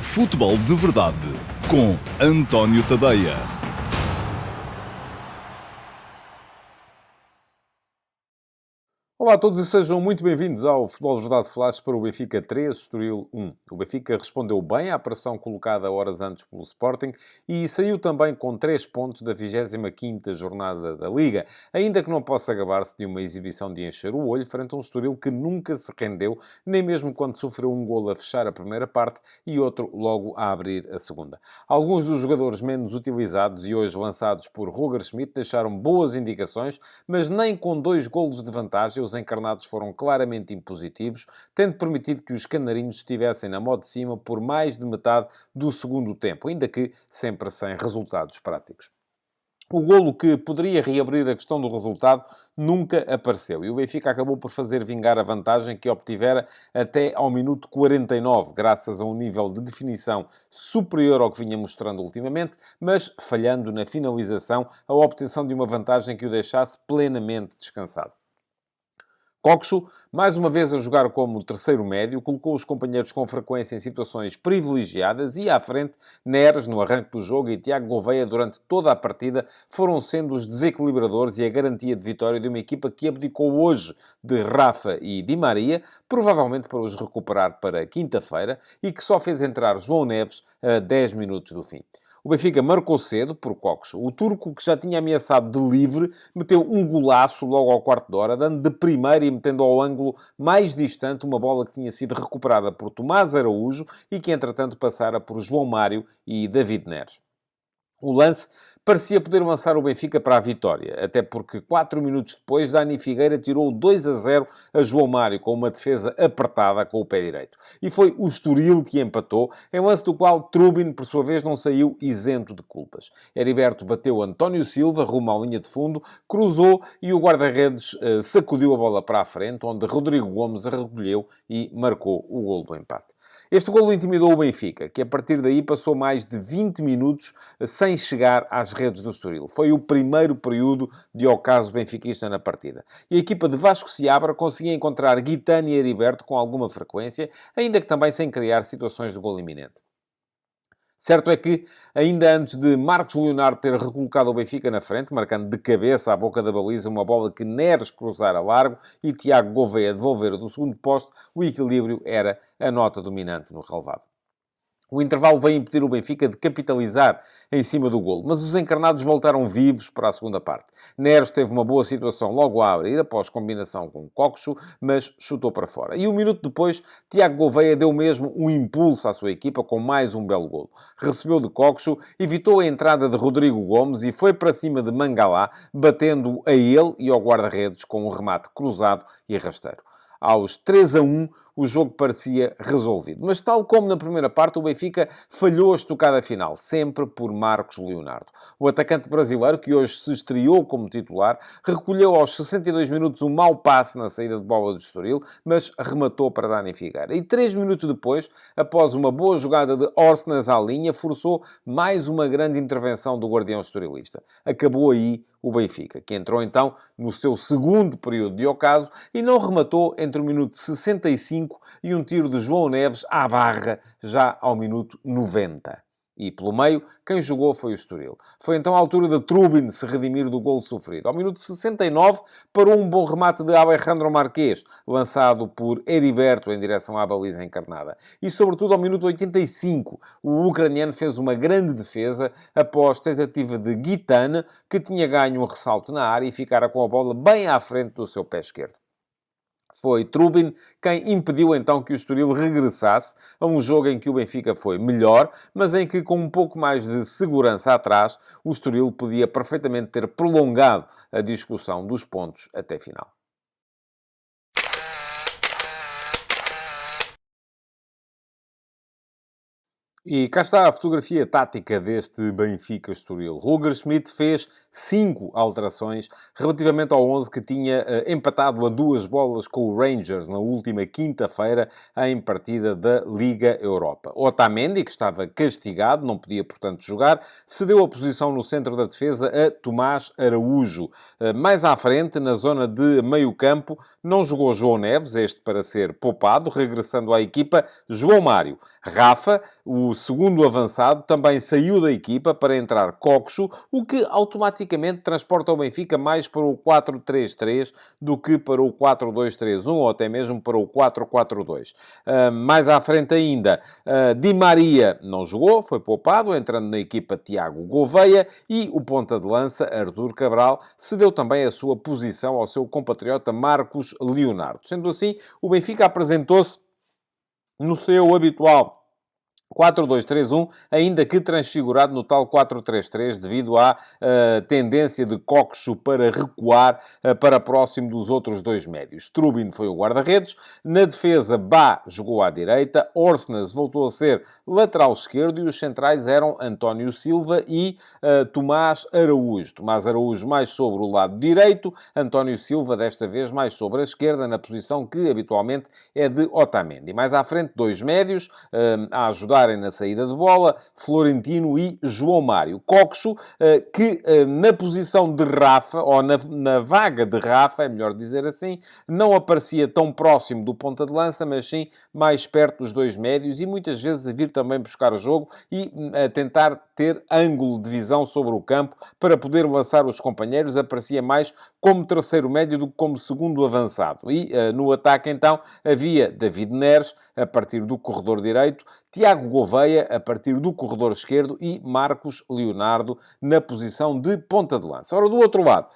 Futebol de Verdade com António Tadeia. Olá a todos e sejam muito bem-vindos ao Futebol de Verdade Flash para o Benfica 3, Estoril 1. O Benfica respondeu bem à pressão colocada horas antes pelo Sporting e saiu também com 3 pontos da 25ª jornada da Liga, ainda que não possa gabar-se de uma exibição de encher o olho frente a um Estoril que nunca se rendeu, nem mesmo quando sofreu um golo a fechar a primeira parte e outro logo a abrir a segunda. Alguns dos jogadores menos utilizados e hoje lançados por Roger Schmidt deixaram boas indicações, mas nem com 2 golos de vantagem os encarnados foram claramente impositivos, tendo permitido que os canarinhos estivessem na mão de cima por mais de metade do segundo tempo, ainda que sempre sem resultados práticos. O golo que poderia reabrir a questão do resultado nunca apareceu e o Benfica acabou por fazer vingar a vantagem que obtivera até ao minuto 49, graças a um nível de definição superior ao que vinha mostrando ultimamente, mas falhando na finalização a obtenção de uma vantagem que o deixasse plenamente descansado. Coxo, mais uma vez a jogar como terceiro médio, colocou os companheiros com frequência em situações privilegiadas e à frente, Neres no arranque do jogo e Tiago Gouveia durante toda a partida foram sendo os desequilibradores e a garantia de vitória de uma equipa que abdicou hoje de Rafa e Di Maria, provavelmente para os recuperar para quinta-feira, e que só fez entrar João Neves a 10 minutos do fim. O Benfica marcou cedo por Coxo. O turco, que já tinha ameaçado de livre, meteu um golaço logo ao quarto de hora, dando de primeira e metendo ao ângulo mais distante uma bola que tinha sido recuperada por Tomás Araújo e que, entretanto, passara por João Mário e David Neres. O lance parecia poder lançar o Benfica para a vitória, até porque 4 minutos depois Dani Figueira tirou 2-0 a João Mário com uma defesa apertada com o pé direito. E foi o Estoril que empatou, em lance do qual Trubin, por sua vez, não saiu isento de culpas. Heriberto bateu António Silva rumo à linha de fundo, cruzou e o guarda-redes sacudiu a bola para a frente, onde Rodrigo Gomes a recolheu e marcou o golo do empate. Este golo intimidou o Benfica, que a partir daí passou mais de 20 minutos sem chegar às redes do Estoril. Foi o primeiro período de ocaso benfiquista na partida. E a equipa de Vasco Seabra conseguia encontrar Guitani e Heriberto com alguma frequência, ainda que também sem criar situações de golo iminente. Certo é que, ainda antes de Marcos Leonardo ter recolocado o Benfica na frente, marcando de cabeça à boca da baliza uma bola que Neres cruzara largo e Tiago Gouveia devolver do segundo poste, o equilíbrio era a nota dominante no relvado. O intervalo veio impedir o Benfica de capitalizar em cima do golo, mas os encarnados voltaram vivos para a segunda parte. Neres teve uma boa situação logo a abrir, após combinação com Coxo, mas chutou para fora. E um minuto depois, Tiago Gouveia deu mesmo um impulso à sua equipa com mais um belo golo. Recebeu de Coxo, evitou a entrada de Rodrigo Gomes e foi para cima de Mangalá, batendo a ele e ao guarda-redes com um remate cruzado e rasteiro. Aos 3-1, o jogo parecia resolvido. Mas, tal como na primeira parte, o Benfica falhou a estocada final, sempre por Marcos Leonardo. O atacante brasileiro, que hoje se estreou como titular, recolheu aos 62 minutos um mau passe na saída de bola do Estoril, mas rematou para Dani Figueira. E 3 minutos depois, após uma boa jogada de Orsnes à linha, forçou mais uma grande intervenção do guardião estorilista. Acabou aí o Benfica, que entrou então no seu segundo período de ocaso e não rematou entre o minuto 65 e um tiro de João Neves à barra, já ao minuto 90. E, pelo meio, quem jogou foi o Estoril. Foi então a altura de Trubin se redimir do golo sofrido. Ao minuto 69, parou um bom remate de Alejandro Marquês, lançado por Heriberto em direção à baliza encarnada. E, sobretudo, ao minuto 85, o ucraniano fez uma grande defesa após tentativa de Guitane, que tinha ganho um ressalto na área e ficara com a bola bem à frente do seu pé esquerdo. Foi Trubin quem impediu então que o Estoril regressasse a um jogo em que o Benfica foi melhor, mas em que, com um pouco mais de segurança atrás, o Estoril podia perfeitamente ter prolongado a discussão dos pontos até final. E cá está a fotografia tática deste Benfica-Estoril. Roger Schmidt fez 5 alterações relativamente ao 11 que tinha empatado a 2 bolas com o Rangers na última quinta-feira em partida da Liga Europa. Otamendi, que estava castigado, não podia, portanto, jogar, cedeu a posição no centro da defesa a Tomás Araújo. Mais à frente, na zona de meio-campo, não jogou João Neves, este para ser poupado, regressando à equipa João Mário. Rafa, o segundo avançado, também saiu da equipa para entrar Coxo, o que automaticamente transporta o Benfica mais para o 4-3-3 do que para o 4-2-3-1 ou até mesmo para o 4-4-2. Mais à frente ainda, Di Maria não jogou, foi poupado, entrando na equipa Tiago Gouveia, e o ponta de lança, Artur Cabral, cedeu também a sua posição ao seu compatriota Marcos Leonardo. Sendo assim, o Benfica apresentou-se no seu habitual 4-2-3-1, ainda que transfigurado no tal 4-3-3, devido à tendência de Coxo para recuar para próximo dos outros dois médios. Trubin foi o guarda-redes. Na defesa, Bá jogou à direita. Orsnes voltou a ser lateral esquerdo. E os centrais eram António Silva e Tomás Araújo. Tomás Araújo mais sobre o lado direito. António Silva, desta vez, mais sobre a esquerda, na posição que habitualmente é de Otamendi. Mais à frente, dois médios a ajudarem na saída de bola, Florentino e João Mário. Coxo, que na posição de Rafa, ou na vaga de Rafa, é melhor dizer assim, não aparecia tão próximo do ponta de lança, mas sim mais perto dos dois médios e muitas vezes a vir também buscar o jogo e a tentar ter ângulo de visão sobre o campo para poder lançar os companheiros. Aparecia mais como terceiro médio do que como segundo avançado. E no ataque, então, havia David Neres, a partir do corredor direito, Tiago Gouveia, a partir do corredor esquerdo, e Marcos Leonardo na posição de ponta de lança. Ora, do outro lado,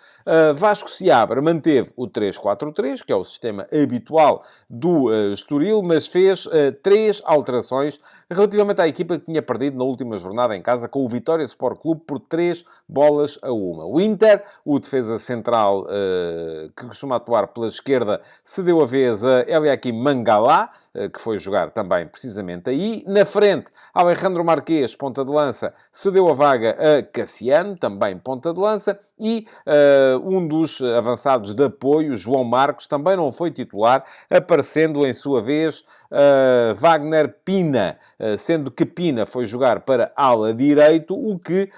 Vasco Seabra manteve o 3-4-3, que é o sistema habitual do Estoril, mas fez 3 alterações relativamente à equipa que tinha perdido na última jornada em casa com o Vitória Sport Clube por 3-1. O Inter, o defesa central que costuma atuar pela esquerda, cedeu a vez a Eliakim Mangalá, que foi jogar também precisamente aí. Na frente, Alejandro Marquês, ponta de lança, cedeu a vaga a Cassiano, também ponta de lança. E um dos avançados de apoio, João Marcos, também não foi titular, aparecendo em sua vez Wagner Pina, sendo que Pina foi jogar para ala direito, o que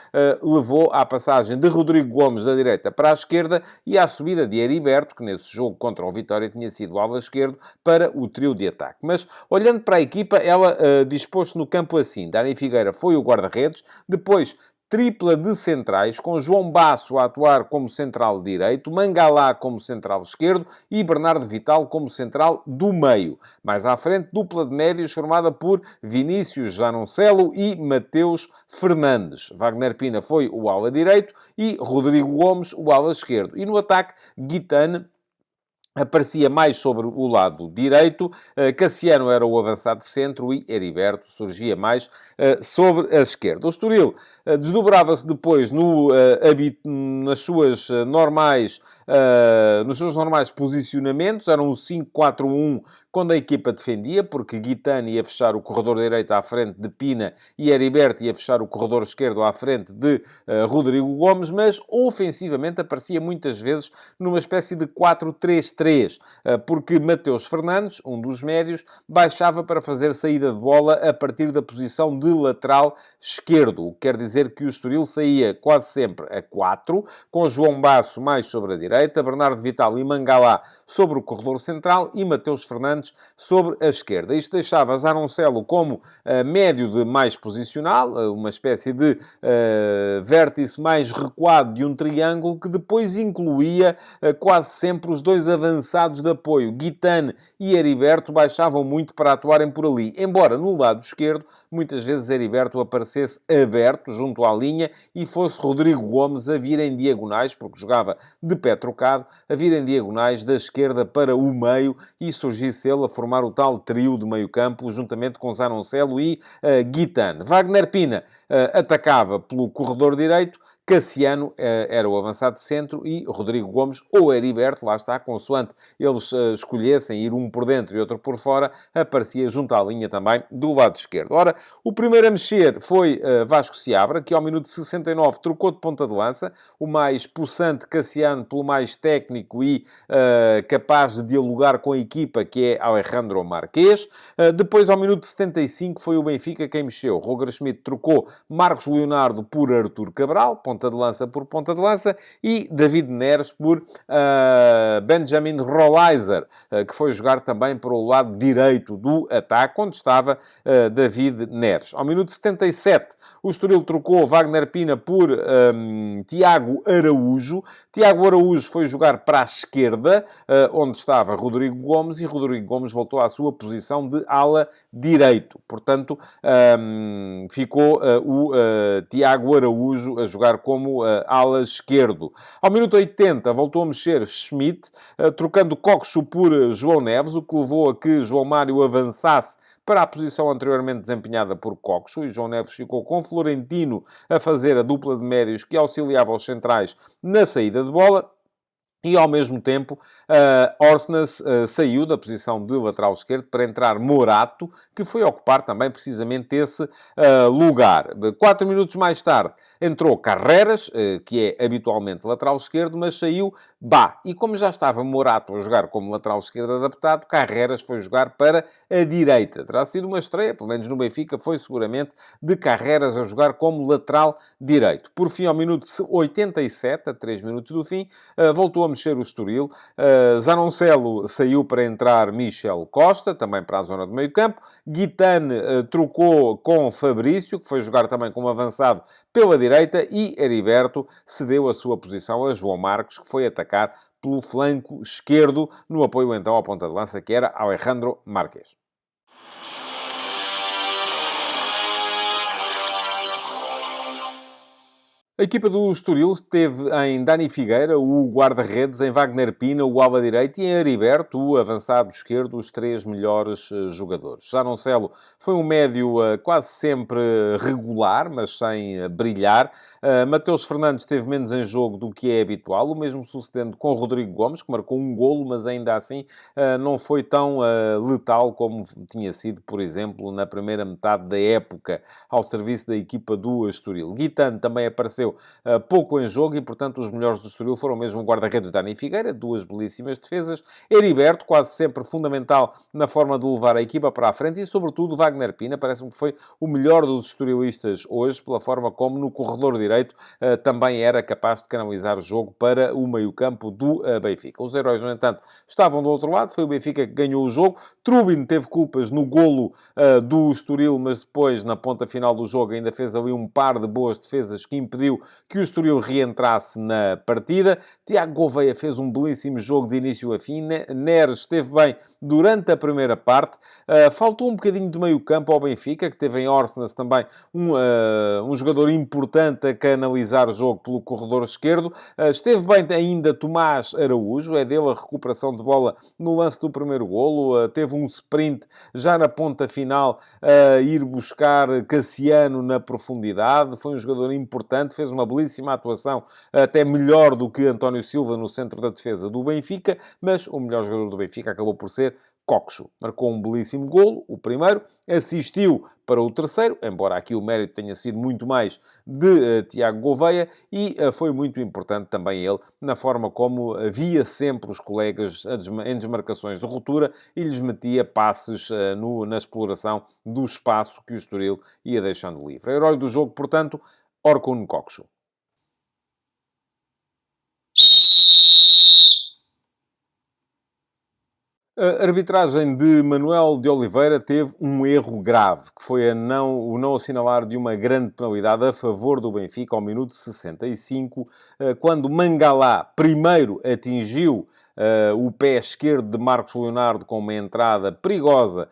levou à passagem de Rodrigo Gomes da direita para a esquerda e à subida de Heriberto, que nesse jogo contra o Vitória tinha sido ala esquerdo, para o trio de ataque. Mas, olhando para a equipa, ela dispôs-se no campo assim. Dani Figueira foi o guarda-redes, depois tripla de centrais, com João Basso a atuar como central direito, Mangalá como central esquerdo e Bernardo Vital como central do meio. Mais à frente, dupla de médios formada por Vinícius Janoncelo e Mateus Fernandes. Wagner Pina foi o ala direito e Rodrigo Gomes o ala esquerdo. E no ataque, Guitane aparecia mais sobre o lado direito, Cassiano era o avançado de centro e Heriberto surgia mais sobre a esquerda. O Estoril desdobrava-se depois nas suas normais, nos seus normais posicionamentos, eram o 5-4-1 quando a equipa defendia, porque Guitane ia fechar o corredor direito à frente de Pina e Heriberto ia fechar o corredor esquerdo à frente de Rodrigo Gomes, mas ofensivamente aparecia muitas vezes numa espécie de 4-3-3, porque Mateus Fernandes, um dos médios, baixava para fazer saída de bola a partir da posição de lateral esquerdo, o que quer dizer que o Estoril saía quase sempre a 4, com João Basso mais sobre a direita, Bernardo Vital e Mangalá sobre o corredor central e Mateus Fernandes sobre a esquerda. Isto deixava Zanoncelo como médio de mais posicional, uma espécie de vértice mais recuado de um triângulo que depois incluía quase sempre os dois avançados de apoio. Guitane e Heriberto baixavam muito para atuarem por ali, embora no lado esquerdo muitas vezes Heriberto aparecesse aberto junto à linha e fosse Rodrigo Gomes a vir em diagonais, porque jogava de pé trocado, a vir em diagonais da esquerda para o meio e surgisse ele a formar o tal trio de meio campo, juntamente com Zanoncelo e Guitane. Wagner Pina atacava pelo corredor direito, Cassiano era o avançado de centro e Rodrigo Gomes ou Heriberto, lá está, consoante eles escolhessem ir um por dentro e outro por fora, aparecia junto à linha também do lado esquerdo. Ora, o primeiro a mexer foi Vasco Seabra, que ao minuto 69 trocou de ponta de lança, o mais possante Cassiano pelo mais técnico e capaz de dialogar com a equipa, que é Alejandro Marquês. Depois, ao minuto 75, foi o Benfica quem mexeu. Roger Schmidt trocou Marcos Leonardo por Artur Cabral, ponta ponta de lança por ponta de lança, e David Neres por Benjamin Rolaiser, que foi jogar também para o lado direito do ataque, onde estava David Neres. Ao minuto 77, o Estoril trocou Wagner Pina por Tiago Araújo. Tiago Araújo foi jogar para a esquerda, onde estava Rodrigo Gomes, e Rodrigo Gomes voltou à sua posição de ala direito. Portanto, ficou o Tiago Araújo a jogar como ala esquerdo. Ao minuto 80, voltou a mexer Schmidt, trocando Coxo por João Neves, o que levou a que João Mário avançasse para a posição anteriormente desempenhada por Coxo, e João Neves ficou com Florentino a fazer a dupla de médios que auxiliava os centrais na saída de bola. E, ao mesmo tempo, Orsnes saiu da posição de lateral esquerdo para entrar Morato, que foi ocupar também precisamente esse lugar. 4 minutos mais tarde, entrou Carreras, que é habitualmente lateral esquerdo, mas saiu Bá. E como já estava Morato a jogar como lateral esquerdo adaptado, Carreras foi jogar para a direita. Terá sido uma estreia, pelo menos no Benfica, foi seguramente de Carreras a jogar como lateral direito. Por fim, ao minuto 87, a 3 minutos do fim, voltou a mexer o Estoril. Zanoncelo saiu para entrar Michel Costa, também para a zona do meio-campo. Guitane trocou com Fabrício, que foi jogar também como avançado pela direita, e Heriberto cedeu a sua posição a João Marcos, que foi atacar pelo flanco esquerdo, no apoio então à ponta de lança, que era Alejandro Marques. A equipa do Estoril teve em Dani Figueira, o guarda-redes, em Wagner Pina, o ala direito, e em Heriberto, o avançado esquerdo, os 3 melhores jogadores. Zanoncelo foi um médio quase sempre regular, mas sem brilhar. Mateus Fernandes teve menos em jogo do que é habitual, o mesmo sucedendo com Rodrigo Gomes, que marcou um golo, mas ainda assim não foi tão letal como tinha sido, por exemplo, na primeira metade da época, ao serviço da equipa do Estoril. Guitane também apareceu pouco em jogo, e portanto os melhores do Estoril foram mesmo o guarda-redes Dani Figueira, 2 belíssimas defesas, Heriberto, quase sempre fundamental na forma de levar a equipa para a frente, e sobretudo Wagner Pina, parece-me que foi o melhor dos estorilistas hoje, pela forma como no corredor direito também era capaz de canalizar o jogo para o meio-campo do Benfica. Os heróis, no entanto, estavam do outro lado, foi o Benfica que ganhou o jogo. Trubin teve culpas no golo do Estoril, mas depois, na ponta final do jogo, ainda fez ali um par de boas defesas que impediu que o Estoril reentrasse na partida. Tiago Gouveia fez um belíssimo jogo de início a fim. Neres esteve bem durante a primeira parte. Faltou um bocadinho de meio campo ao Benfica, que teve em Orsnes também um jogador importante a canalizar o jogo pelo corredor esquerdo. Esteve bem ainda Tomás Araújo, é dele a recuperação de bola no lance do primeiro golo. Teve um sprint já na ponta final a ir buscar Cassiano na profundidade. Foi um jogador importante, fez uma belíssima atuação, até melhor do que António Silva no centro da defesa do Benfica, mas o melhor jogador do Benfica acabou por ser Coxo. Marcou um belíssimo golo, o primeiro, assistiu para o terceiro, embora aqui o mérito tenha sido muito mais de Tiago Gouveia, e foi muito importante também ele, na forma como via sempre os colegas em desmarcações de ruptura e lhes metia passes na exploração do espaço que o Estoril ia deixando livre. O herói do jogo, portanto, Orkun Kökçü. A arbitragem de Manuel de Oliveira teve um erro grave, que foi o não assinalar de uma grande penalidade a favor do Benfica ao minuto 65, quando Mangalá primeiro atingiu o pé esquerdo de Marcos Leonardo com uma entrada perigosa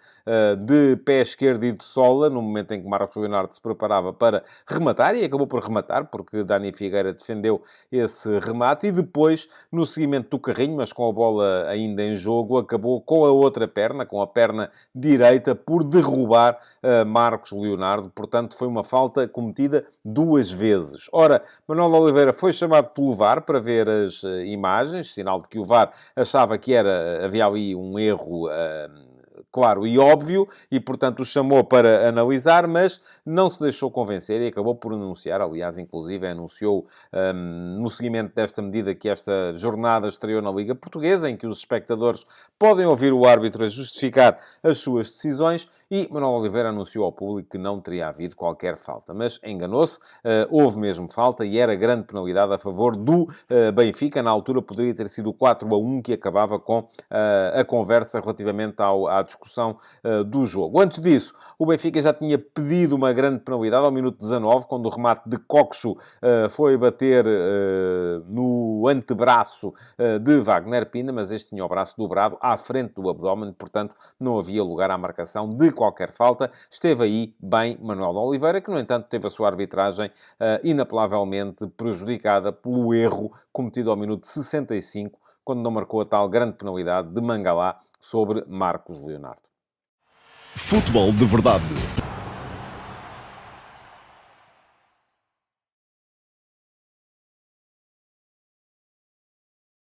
de pé esquerdo e de sola, no momento em que Marcos Leonardo se preparava para rematar, e acabou por rematar, porque Dani Figueira defendeu esse remate, e depois, no seguimento do carrinho, mas com a bola ainda em jogo, acabou com a outra perna, com a perna direita, por derrubar Marcos Leonardo. Portanto, foi uma falta cometida 2 vezes. Ora, Manuel de Oliveira foi chamado pelo VAR para ver as imagens, sinal de que o VAR achava que havia ali um erro claro e óbvio, e portanto o chamou para analisar, mas não se deixou convencer e acabou por anunciar, aliás, inclusive anunciou no seguimento desta medida que esta jornada estreou na Liga Portuguesa, em que os espectadores podem ouvir o árbitro a justificar as suas decisões, e Manuel Oliveira anunciou ao público que não teria havido qualquer falta. Mas enganou-se, houve mesmo falta e era grande penalidade a favor do Benfica. Na altura poderia ter sido o 4-1 que acabava com a conversa relativamente à discussão do jogo. Antes disso, o Benfica já tinha pedido uma grande penalidade ao minuto 19, quando o remate de Coxo foi bater no antebraço de Wagner Pina, mas este tinha o braço dobrado à frente do abdômen, portanto não havia lugar à marcação de qualquer falta. Esteve aí bem Manuel Oliveira, que no entanto teve a sua arbitragem inapelavelmente prejudicada pelo erro cometido ao minuto 65, quando não marcou a tal grande penalidade de Mangalá sobre Marcos Leonardo. Futebol de Verdade